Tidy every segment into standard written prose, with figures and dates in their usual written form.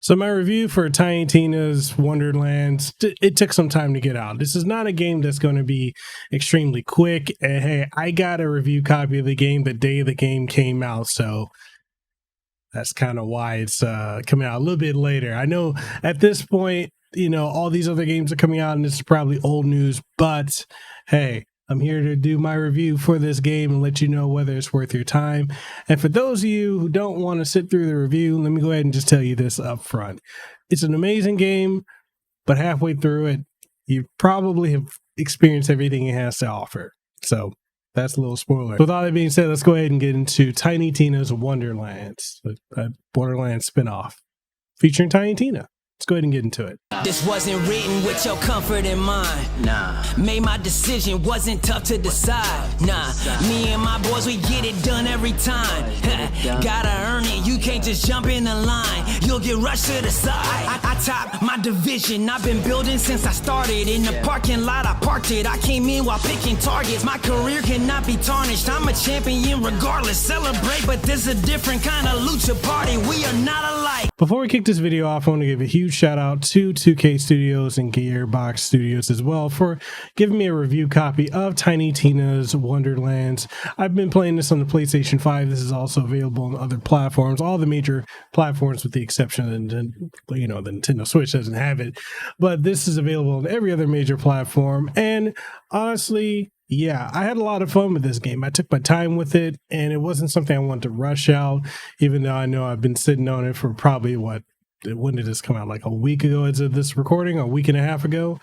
So my review for Tiny Tina's Wonderlands, it took some time to get out. This is not a game that's going to be extremely quick. And hey, I got a review copy of the game the day the game came out, so that's kind of why it's coming out a little bit later. I know at this point, all these other games are coming out and this is probably old news, but hey, I'm here to do my review for this game and let you know whether it's worth your time. And for those of you who don't want to sit through the review, let me go ahead and just tell you this up front. It's an amazing game, but halfway through it, you probably have experienced everything it has to offer. So that's a little spoiler. With all that being said, let's go ahead and get into Tiny Tina's Wonderlands, a Borderlands spinoff featuring Tiny Tina. Let's go ahead and get into it. This wasn't written with your comfort in mind. Nah. Made my decision, wasn't tough to decide. Nah. Me and my boys, we get it done every time. Gotta earn it, you can't just jump in the line. You'll get rushed to the side. I top my division, I've been building since I started. In the parking lot, I parked it. I came in while picking targets. My career cannot be tarnished. I'm a champion regardless. Celebrate, but this a different kind of lucha party. We are not alike. Before we kick this video off, I want to give a huge shout out to 2K Studios and Gearbox Studios as well for giving me a review copy of Tiny Tina's Wonderlands. I've been playing this on the PlayStation 5. This is also available on other platforms, all the major platforms with the exception of the Nintendo Switch doesn't have it. But this is available on every other major platform. And honestly, yeah, I had a lot of fun with this game. I took my time with it, and it wasn't something I wanted to rush out, even though I know I've been sitting on it for probably, when did this come out? Like a week ago as of this recording, or a week and a half ago.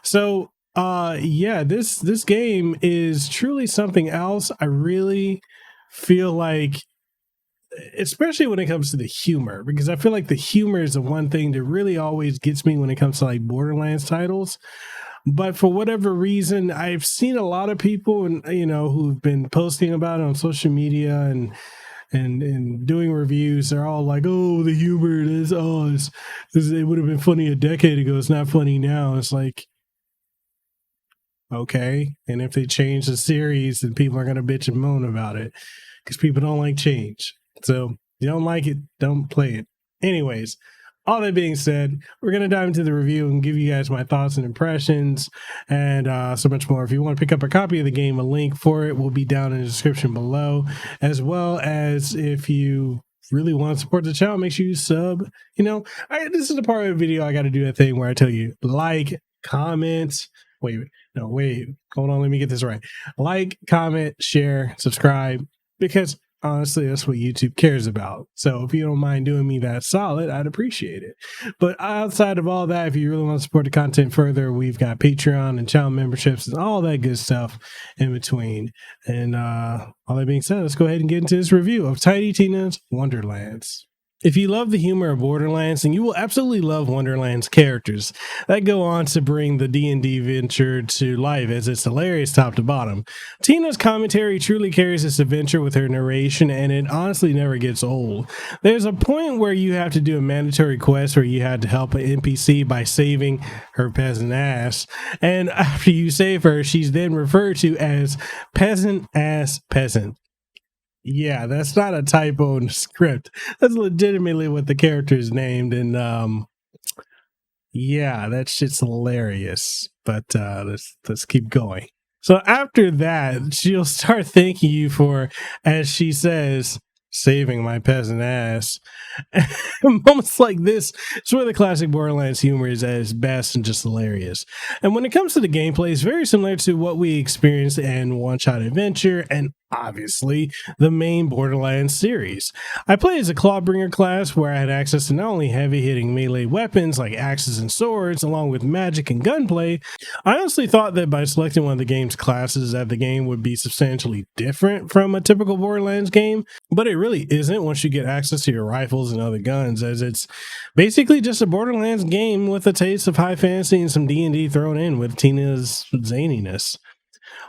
So, yeah, this game is truly something else. I really feel like, especially when it comes to the humor, because I feel like the humor is the one thing that really always gets me when it comes to like Borderlands titles. But for whatever reason, I've seen a lot of people, and who've been posting about it on social media and doing reviews. They're all like, "Oh, the humor is it would have been funny a decade ago. It's not funny now." It's like, okay, and if they change the series, then people are gonna bitch and moan about it because people don't like change. So if you don't like it, don't play it. Anyways. All that being said, we're going to dive into the review and give you guys my thoughts and impressions and so much more. If you want to pick up a copy of the game, a link for it will be down in the description below, as well as if you really want to support the channel, make sure you sub. This is the part of the video I got to do a thing where I tell you, like, comment. Wait, hold on, let me get this right. Like, comment, share, subscribe, because honestly, that's what YouTube cares about. So if you don't mind doing me that solid, I'd appreciate it. But outside of all that, if you really want to support the content further, we've got Patreon and channel memberships and all that good stuff in between. And all that being said, let's go ahead and get into this review of Tiny Tina's Wonderlands. If you love the humor of Borderlands, then you will absolutely love Wonderland's characters that go on to bring the D&D venture to life, as it's hilarious top to bottom. Tina's commentary truly carries this adventure with her narration, and it honestly never gets old. There's a point where you have to do a mandatory quest where you had to help an NPC by saving her peasant ass, and after you save her, she's then referred to as peasant ass peasant. Yeah, that's not a typo in the script. That's legitimately what the character is named, and yeah, that shit's hilarious. But let's keep going. So after that, she'll start thanking you for, as she says, saving my peasant ass. Moments like this, it's where the classic Borderlands humor is at its best and just hilarious. And when it comes to the gameplay, it's very similar to what we experienced in One Shot Adventure and obviously the main Borderlands series. I play as a Clawbringer class where I had access to not only heavy-hitting melee weapons like axes and swords, along with magic and gunplay. I honestly thought that by selecting one of the game's classes that the game would be substantially different from a typical Borderlands game, but it really isn't once you get access to your rifles and other guns, as it's basically just a Borderlands game with a taste of high fantasy and some D&D thrown in with Tina's zaniness.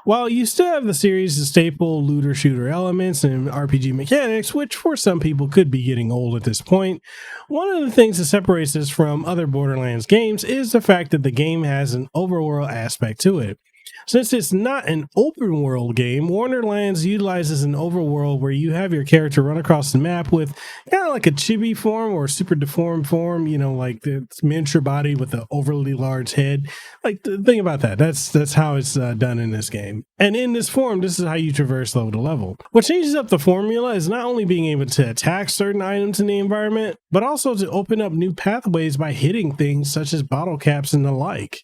While you still have the series' staple looter-shooter elements and RPG mechanics, which for some people could be getting old at this point, one of the things that separates this from other Borderlands games is the fact that the game has an overworld aspect to it. Since it's not an open world game, Wonderlands utilizes an overworld where you have your character run across the map with kind of like a chibi form or super deformed form, you know, like the miniature body with the overly large head. Like, think about that. That's how it's done in this game. And in this form, this is how you traverse level to level. What changes up the formula is not only being able to attack certain items in the environment, but also to open up new pathways by hitting things such as bottle caps and the like.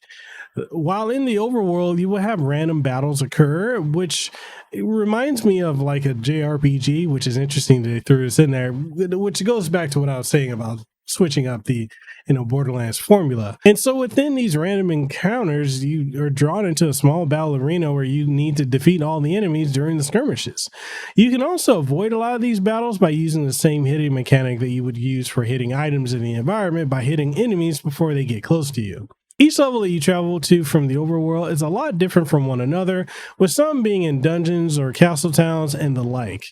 While in the overworld, you will have random battles occur, which reminds me of like a JRPG, which is interesting that they threw this in there, which goes back to what I was saying about switching up the, Borderlands formula. And so within these random encounters, you are drawn into a small battle arena where you need to defeat all the enemies during the skirmishes. You can also avoid a lot of these battles by using the same hitting mechanic that you would use for hitting items in the environment by hitting enemies before they get close to you. Each level that you travel to from the overworld is a lot different from one another, with some being in dungeons or castle towns and the like.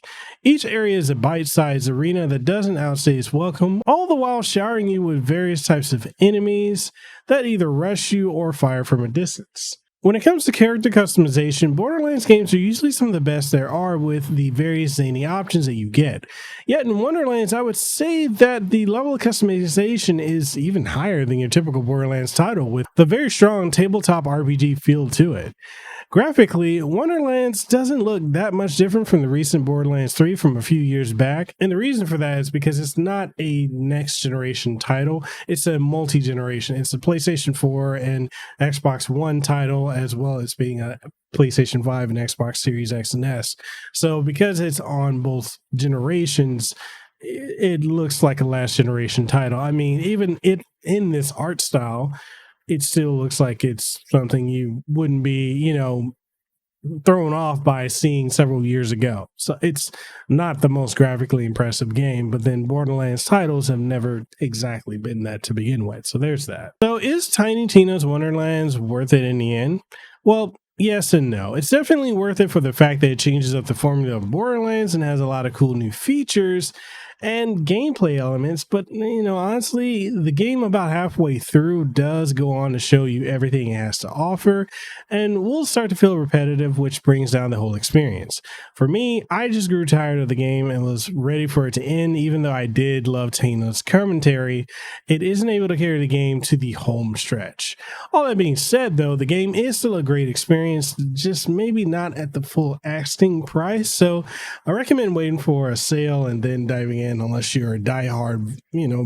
Each area is a bite-sized arena that doesn't outstay its welcome, all the while showering you with various types of enemies that either rush you or fire from a distance. When it comes to character customization, Borderlands games are usually some of the best there are with the various zany options that you get. Yet in Wonderlands, I would say that the level of customization is even higher than your typical Borderlands title, with a very strong tabletop RPG feel to it. Graphically, Wonderlands doesn't look that much different from the recent Borderlands 3 from a few years back, and the reason for that is because it's not a next generation title, it's a multi-generation. It's a PlayStation 4 and Xbox One title, as well as being a PlayStation 5 and Xbox Series X and S. So because it's on both generations, it looks like a last generation title. I mean, even in this art style, it still looks like it's something you wouldn't be, thrown off by seeing several years ago. So it's not the most graphically impressive game, but then Borderlands titles have never exactly been that to begin with. So there's that. So is Tiny Tina's Wonderlands worth it in the end? Well, yes and no. It's definitely worth it for the fact that it changes up the formula of Borderlands and has a lot of cool new features and gameplay elements, but honestly, the game about halfway through does go on to show you everything it has to offer and will start to feel repetitive, which brings down the whole experience. For me, I just grew tired of the game and was ready for it to end. Even though I did love Tina's commentary, it isn't able to carry the game to the home stretch. All that being said, though, the game is still a great experience, just maybe not at the full asking price, so I recommend waiting for a sale and then diving in unless you're a diehard,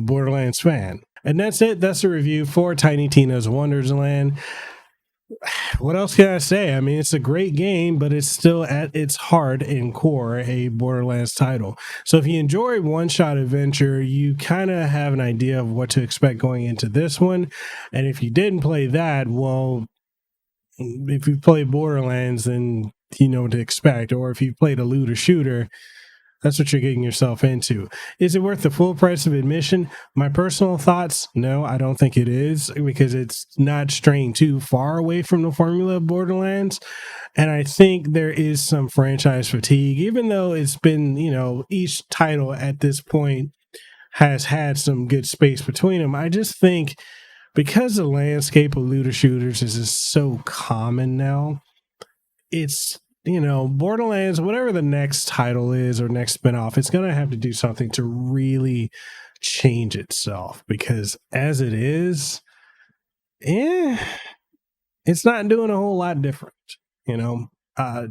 Borderlands fan. And that's it. That's the review for Tiny Tina's Wonderlands. What else can I say? I mean, it's a great game, but it's still at its heart and core a Borderlands title. So if you enjoy one-shot adventure, you kind of have an idea of what to expect going into this one. And if you didn't play that, well, if you played Borderlands, then you know what to expect. Or if you played a looter shooter, that's what you're getting yourself into. Is it worth the full price of admission? My personal thoughts, no, I don't think it is, because it's not straying too far away from the formula of Borderlands. And I think there is some franchise fatigue, even though it's been, each title at this point has had some good space between them. I just think because the landscape of looter shooters is just so common now, it's Borderlands, whatever the next title is or next spinoff, it's going to have to do something to really change itself, because as it is, it's not doing a whole lot different. A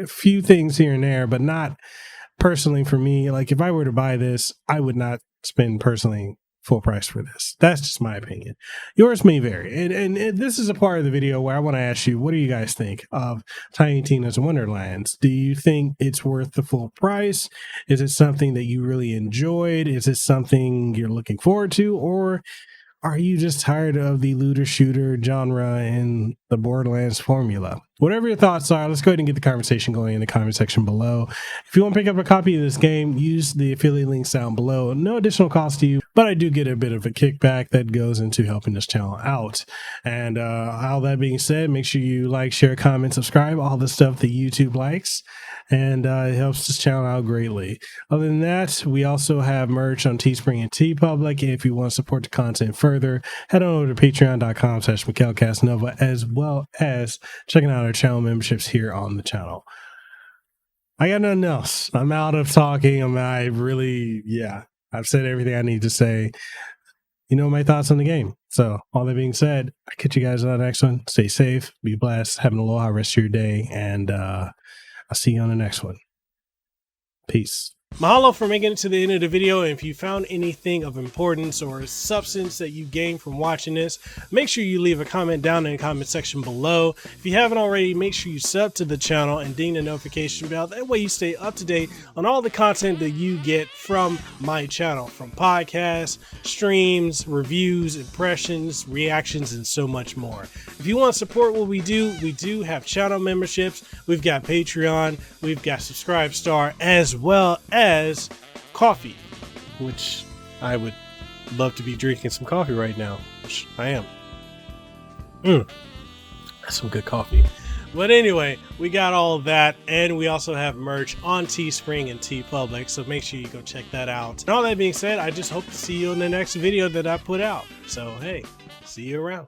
few things here and there, but not personally for me. Like if I were to buy this, I would not spend personally full price for this. That's just my opinion. Yours may vary. And this is a part of the video where I want to ask you, what do you guys think of Tiny Tina's Wonderlands? Do you think it's worth the full price? Is it something that you really enjoyed? Is it something you're looking forward to? Or are you just tired of the looter shooter genre and the Borderlands formula? Whatever your thoughts are, let's go ahead and get the conversation going in the comment section below. If you want to pick up a copy of this game, use the affiliate links down below. No additional cost to you, but I do get a bit of a kickback that goes into helping this channel out. And all that being said, make sure you like, share, comment, subscribe, all the stuff that YouTube likes. And it helps this channel out greatly. Other than that, we also have merch on Teespring and TeePublic. If you want to support the content further, head on over to patreon.com/Mekel Kasanova, as well as checking out about our channel memberships here on the channel. I got nothing else. I'm out of talking. I've said everything I need to say. You know my thoughts on the game. So all that being said, I'll catch you guys on the next one. Stay safe, be blessed, have an aloha rest of your day, and I'll see you on the next one. Peace. Mahalo for making it to the end of the video, and if you found anything of importance or substance that you gained from watching this, make sure you leave a comment down in the comment section below. If you haven't already, make sure you sub to the channel and ding the notification bell. That way you stay up to date on all the content that you get from my channel, from podcasts, streams, reviews, impressions, reactions, and so much more. If you want to support what we do have channel memberships, we've got Patreon, we've got Subscribe Star, as well as coffee, which I would love to be drinking some coffee right now, which I am. That's some good coffee. But anyway, we got all of that, and we also have merch on Teespring and TeePublic, so make sure you go check that out. And all that being said, I just hope to see you in the next video that I put out. So hey, see you around.